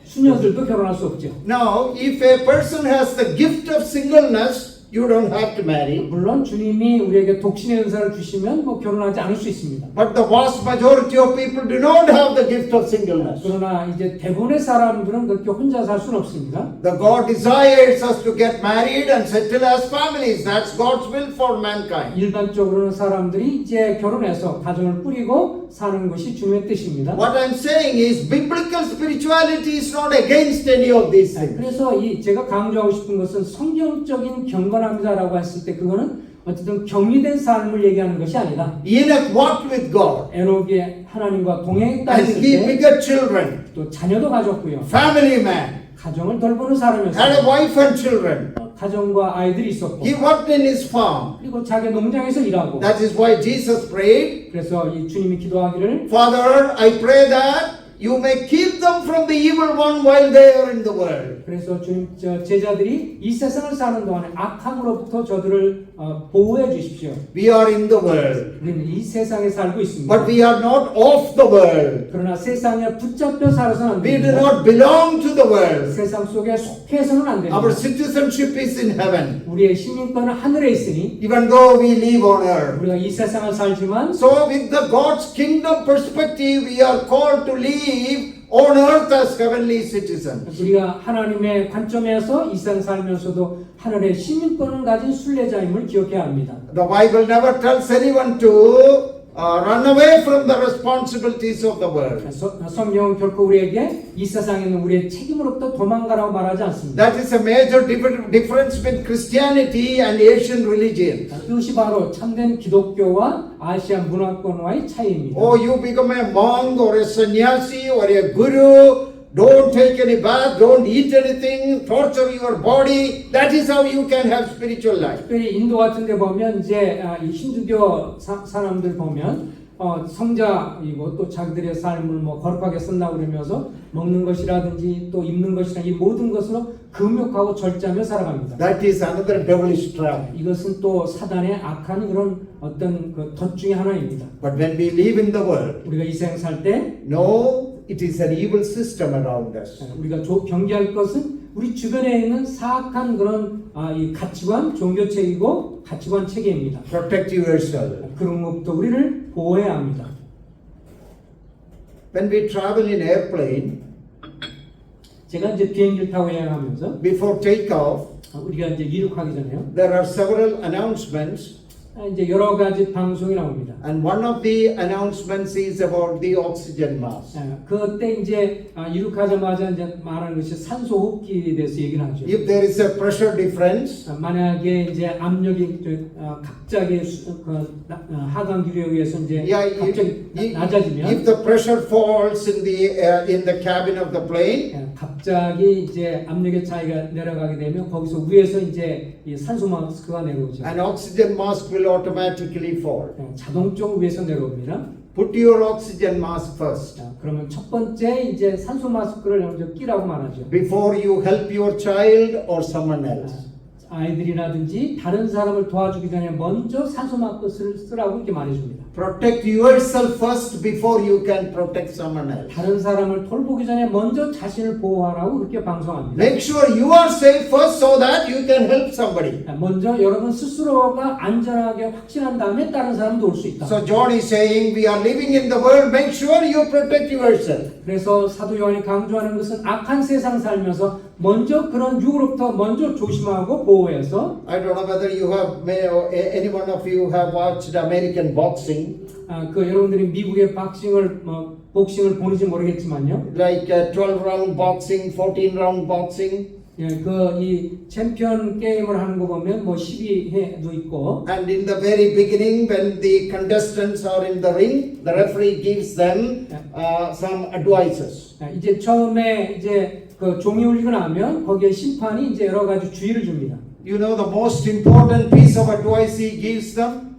수녀들도 결혼할 수 없죠. Now, if a person has the gift of singleness, you don't have to marry. 물론 주님이 우리에게 독신의 은사를 주시면 뭐 결혼하지 않을 수 있습니다. But the vast majority of people do not have the gift of singleness. 그러나 이제 대부분의 사람들은 그렇게 혼자 살 수는 없습니다. The God desires us to get married and settle as families. That's God's will for mankind. 일반적으로는 사람들이 이제 결혼해서 가정을 꾸리고 사는 것이 주님의 뜻입니다. What I'm saying is biblical spirituality is not against any of these things. 그래서 이 제가 강조하고 싶은 것은 성경적인 경건합니다라고 했을 때 그거는 어쨌든 격리된 삶을 얘기하는 것이 아니다. Enoch walked with God 에녹이 하나님과 동행했다 and 했을 he 때 begot children. 또 자녀도 가졌고요. Family man. 가정을 돌보는 Had a 사람이었어요. wife and children. 가정과 아이들이 있었고 He worked in his farm. 그리고 자기 농장에서 일하고 That is why Jesus prayed, 그래서 이 주님이 기도하기를 Father, I pray that you may keep them from the evil one while they are in the world. 그래서 주님 제자들이 이 세상을 사는 동안에 악함으로부터 저들을 보호해 주십시오. We are in the world, 우리는 이 세상에 살고 있습니다. but we are not of the world. 그러나 세상에 붙잡혀 살아서는 안 We do 됩니다. not belong to the world. 세상 속에 속해서는 안 됩니다. Our citizenship is in heaven, 우리의 시민권은 하늘에 있으니 even though we live on earth. 우리가 이 세상을 살지만 So with the God's kingdom perspective, we are called to live on earth as heavenly citizens. 우리가 하나님의 관점에서 이 세상 살면서도 하늘의 시민권을 가진 순례자임을 기억해야 합니다. The Bible never tells anyone to run away from the responsibilities of the world. 성경은 결코 우리에게 이 세상에 있는 우리의 책임으로부터 도망가라고 말하지 않습니다. That is a major difference between Christianity and Asian religion. 그것이 바로 참된 기독교와 아시아 문화권과의 차이입니다. Oh, you become a monk or a sannyasi or a guru. Don't take any bath, don't eat anything, torture your body. That is how you can have spiritual life. 특별히 인도 같은 데 보면 이제 이 힌두교 사람들 보면 성자이고 또 자기들의 삶을 뭐 거룩하게 쓴다고 그러면서 먹는 것이라든지 또 입는 것이나 이 모든 것으로 금욕하고 절제하며 살아갑니다. That is another devilish trap. 이것은 또 사단의 악한 그런 어떤 그 덫 중에 하나입니다. But when we live in the world, 우리가 이 세상 살 때 no, it is an evil system around us. 우리가 경계할 것은 우리 주변에 있는 사악한 그런 이 가치관, 종교책이고 가치관 체계입니다. Protect yourself. 그런 것도 우리를 보호해야 합니다. When we travel in airplane, 제가 이제 비행기를 타고 여행하면서 before takeoff, 우리가 이제 이륙하기 전에요. there are several announcements, 이제 여러 가지 방송이 나옵니다. and one of the announcements is about the oxygen mask. 그때 이제 이륙하자마자 이제 말하는 것이 산소 호흡기에 대해서 얘기를 하죠. If there is a pressure difference, 만약에 이제 압력이 갑자기 하강 기류에 의해서 이제 갑자기 낮아지면 if the pressure falls in the cabin of the plane, 갑자기 이제 압력의 차이가 내려가게 되면 거기서 위에서 이제 이 산소 마스크가 내려오죠. an oxygen mask will automatically fall. 자동적으로 위에서 내려옵니다. Put your oxygen mask first 그러면 첫 번째 이제 산소 마스크를 먼저 끼라고 말하죠. before you help your child or someone else. 아이들이라든지 다른 사람을 도와주기 전에 먼저 산소 마스크를 쓰라고 이렇게 말해줍니다. Protect yourself first before you can protect someone else. 다른 사람을 돌보기 전에 먼저 자신을 보호하라고 그렇게 방송합니다. Make sure you are safe first so that you can help somebody. 먼저 여러분 스스로가 안전하게 확신한 다음에 다른 사람도 올 수 있다. So John is saying we are living in the world, make sure you protect yourself. 그래서 사도 요한이 강조하는 것은 악한 세상 살면서 먼저 그런 유로부터 먼저 조심하고 보호해서 I don't know whether you have, any one of you have watched American boxing. 여러분들이 미국의 복싱을 보는지 모르겠지만요. Like 12-round boxing, 14-round boxing. 이 챔피언 게임을 하는 거 보면 뭐 12회도 있고. And in the very beginning, when the contestants are in the ring, the referee gives them some advices. 이제 처음에 이제 그 종이 울리고 나면 거기에 심판이 이제 여러 가지 주의를 줍니다. You know the most important piece of advice he gives them?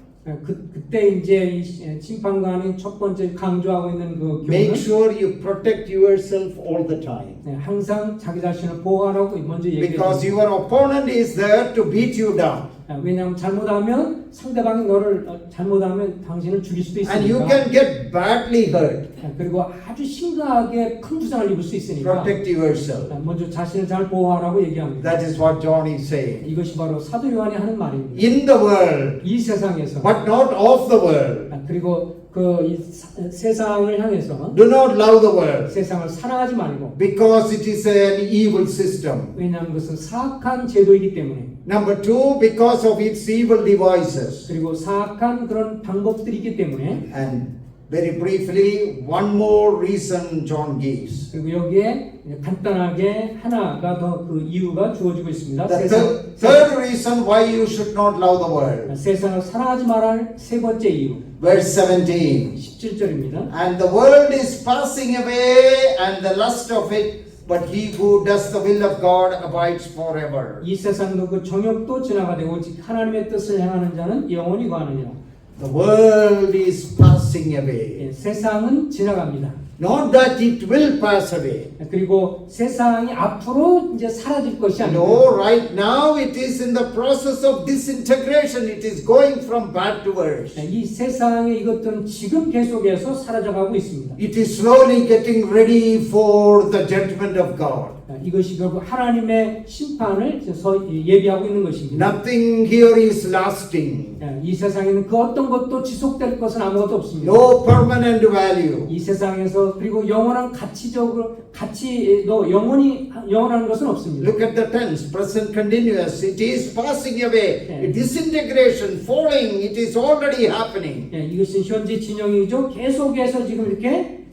그때 이제 이 심판관이 첫 번째 강조하고 있는 그 Make 교훈은 sure you protect yourself all the time. 항상 자기 자신을 보호하라고 먼저 얘기해요. Because your opponent is there to beat you down. 왜냐하면 잘못하면 상대방이 너를 잘못하면 당신을 죽일 수도 And you 있으니까. can get badly hurt. 그리고 아주 심각하게 큰 부상을 입을 수 있으니까. Protect yourself. 먼저 자신을 잘 보호하라고 얘기합니다. That is what John is saying. 이것이 바로 사도 요한이 하는 말입니다. In the world, 이 세상에서. but not of the world. 그리고 이 세상을 향해서 Do not love the world. 세상을 사랑하지 말고. Because it is an evil system. 왜냐하면 그것은 사악한 제도이기 때문에. Number two, because of its evil devices. 그리고 사악한 그런 방법들이기 때문에. And very briefly, one more reason John gives. 그리고 여기에 간단하게 하나가 더 그 이유가 주어지고 있습니다. The third reason why you should not love the world. 세상을 사랑하지 말할 세 번째 이유. Verse 17. 17절입니다. And the world is passing away and the lust of it, but he who does the will of God abides forever. 이 세상도 그 정욕도 지나가되 오직 하나님의 뜻을 행하는 자는 영원히 거하느니라. The world is passing away. 세상은 지나갑니다. Not that it will pass away. 그리고 세상이 앞으로 이제 사라질 것이 아니고. No, right now it is in the process of disintegration. It is going from bad to worse. 이 세상의 이것들은 지금 계속해서 사라져가고 있습니다. It is slowly getting ready for the judgment of God. 이것이 결국 하나님의 심판을 예비하고 있는 것입니다. Nothing here is lasting. 이 세상에는 그 어떤 것도 지속될 것은 아무것도 없습니다. No permanent value. 이 세상에서 그리고 영원한 가치도 영원한 것은 없습니다. Look at the tense, present continuous. It is passing away. Disintegration, falling. It is already happening. 이것은 현재 진영이죠. 계속해서 지금 이렇게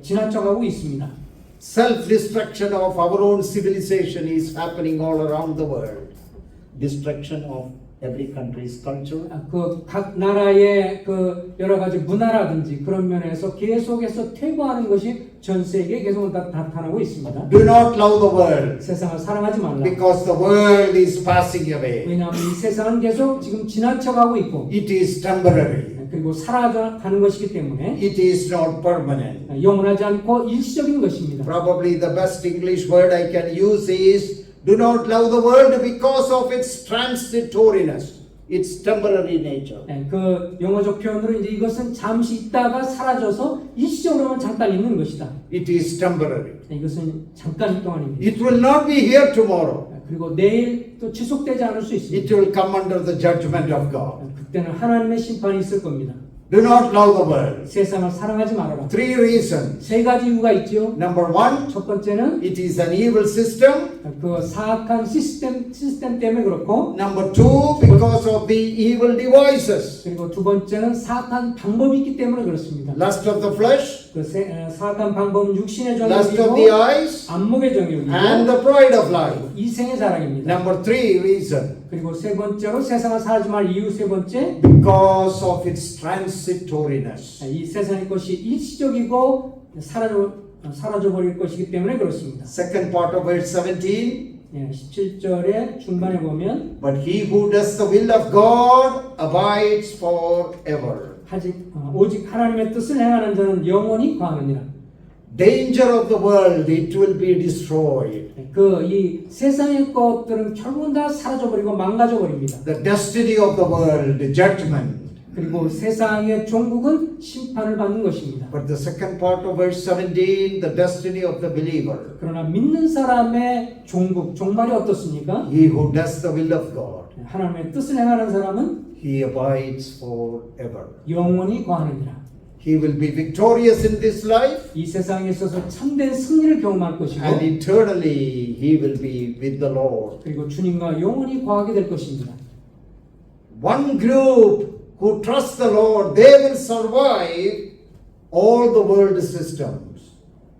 지나쳐가고 있습니다. Self-destruction of our own civilization is happening all around the world. Destruction of every country's culture. 각 나라의 여러 가지 문화라든지 그런 면에서 계속해서 퇴보하는 것이 전 세계에 계속 나타나고 있습니다. Do not love the world. 세상을 사랑하지 말라. Because the world is passing away. 왜냐하면 이 세상은 계속 지금 지나쳐가고 있고. It is temporary. 그리고 살아가는 것이기 때문에 it is not permanent. 영원하지 않고 일시적인 것입니다. Probably the best English word I can use is do not love the world because of its transitoriness, its temporary nature. 그 영어적 표현으로 이제 이것은 잠시 있다가 사라져서 일시적으로만 잠깐 있는 것이다. It is temporary. 이것은 잠깐 동안입니다. It will not be here tomorrow. 그리고 내일 또 지속되지 않을 수 It 있습니다. will come under the judgment of God. 그때는 하나님의 심판이 있을 겁니다. Do not love the world. 세상을 사랑하지 말아라. Three reasons. 세 가지 이유가 있죠. Number one, 첫 번째는 it is an evil system. 그 사악한 시스템 때문에 그렇고, Number two, because of the evil devices. 그리고 두 번째는 사악한 방법이 있기 때문에 그렇습니다. Lust of the flesh, 그 사악한 방법은 육신의 lust of the 정욕이고 eyes, 안목의 정욕이고 and the pride of life. 이생의 자랑입니다. Number three reason, 그리고 세 번째로 세상을 살지 말 이유 세 번째, because of its transitoriness. 이 세상의 것이 일시적이고 사라져 버릴 것이기 때문에 그렇습니다. Second part of verse 17, 17절의 중반에 보면 but he who does the will of God abides forever. 오직 하나님의 뜻을 행하는 자는 영원히 거하느니라. Danger of the world, it will be destroyed. 이 세상의 것들은 결국은 다 사라져 버리고 망가져 버립니다. The destiny of the world, the judgment. 그리고 세상의 종국은 심판을 받는 것입니다. But the second part of verse 17, the destiny of the believer. 그러나 믿는 사람의 종말이 어떻습니까? He who does the will of God, 하나님의 뜻을 행하는 사람은 he abides forever. 영원히 거하느니라. He will be victorious in this life, 이 세상에 있어서 참된 승리를 경험할 것이고, and eternally he will be with the Lord. 그리고 주님과 영원히 거하게 될 것입니다. One group who trust the Lord, they will survive all the world systems.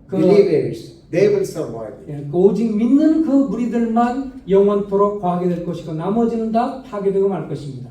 Believers, they will survive. 오직 믿는 그 무리들만 영원토록 거하게 될 것이고 나머지는 다 파괴되고 말 것입니다.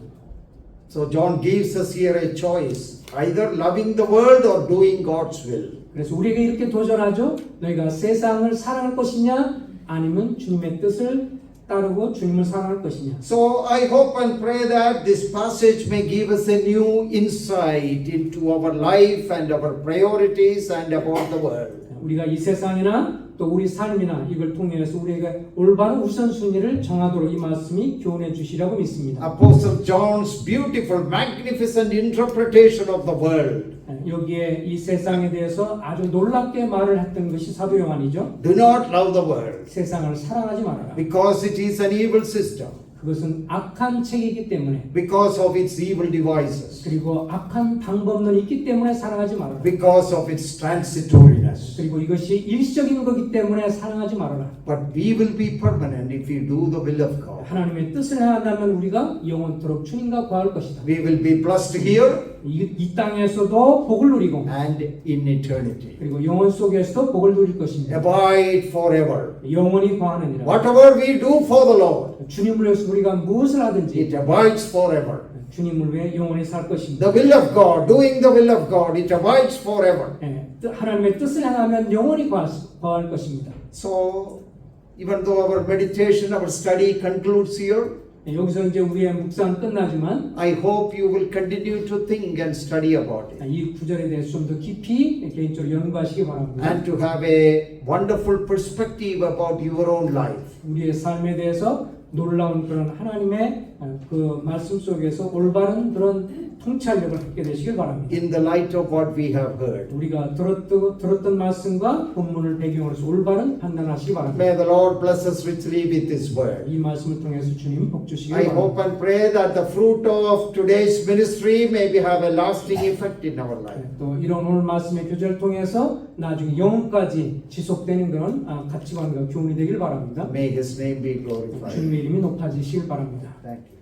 So John gives us here a choice, either loving the world or doing God's will. 그래서 우리에게 이렇게 도전하죠. 너희가 세상을 사랑할 것이냐 아니면 주님의 뜻을 따르고 주님을 사랑할 것이냐. So I hope and pray that this passage may give us a new insight into our life and our priorities and about the world. 우리가 이 세상이나 또 우리 삶이나 이걸 통해서 우리에게 올바른 우선순위를 정하도록 이 말씀이 교훈해 주시라고 믿습니다. Apostle John's beautiful, magnificent interpretation of the world. 여기에 이 세상에 대해서 아주 놀랍게 말을 했던 것이 사도 요한이죠. Do not love the world, 세상을 사랑하지 말아라. because it is an evil system, 그것은 악한 책이기 때문에, because of its evil devices, 그리고 악한 방법론이 있기 때문에 사랑하지 말아라. because of its transitoriness. 그리고 이것이 일시적인 거기 때문에 사랑하지 말아라. But we will be permanent if we do the will of God. 하나님의 뜻을 행한다면 우리가 영원토록 주님과 거할 것이다. We will be blessed here 이 땅에서도 복을 누리고 and in eternity. 그리고 영원 속에서도 복을 누릴 것입니다. Abide forever. 영원히 거하느니라. Whatever we do for the Lord, 주님을 위해서 우리가 무엇을 하든지 it abides forever. 주님을 위해 영원히 살 것입니다. The will of God, doing the will of God, it abides forever. 하나님의 뜻을 행하면 영원히 거할 것입니다. So, even though our meditation, our study concludes here, 여기서 이제 우리의 묵상은 끝나지만 I hope you will continue to think and study about it, 이 구절에 대해서 좀 더 깊이 개인적으로 연구하시기 바랍니다. and to have a wonderful perspective about your own life. 우리의 삶에 대해서 놀라운 그런 하나님의 그 말씀 속에서 올바른 그런 통찰력을 갖게 되시길 바랍니다. In the light of what we have heard. 우리가 들었던 말씀과 본문을 배경으로 해서 올바른 판단하시기 바랍니다. May the Lord bless us richly with His word. 이 말씀을 통해서 주님 복 주시길 I 바랍니다. hope and pray that the fruit of today's ministry may have a lasting effect in our life. 또 이런 오늘 말씀의 교제를 통해서 나중에 영혼까지 지속되는 그런 가치관과 교훈이 되길 바랍니다. May His name be glorified. 주님의 이름이 높아지시길 바랍니다. Thank you.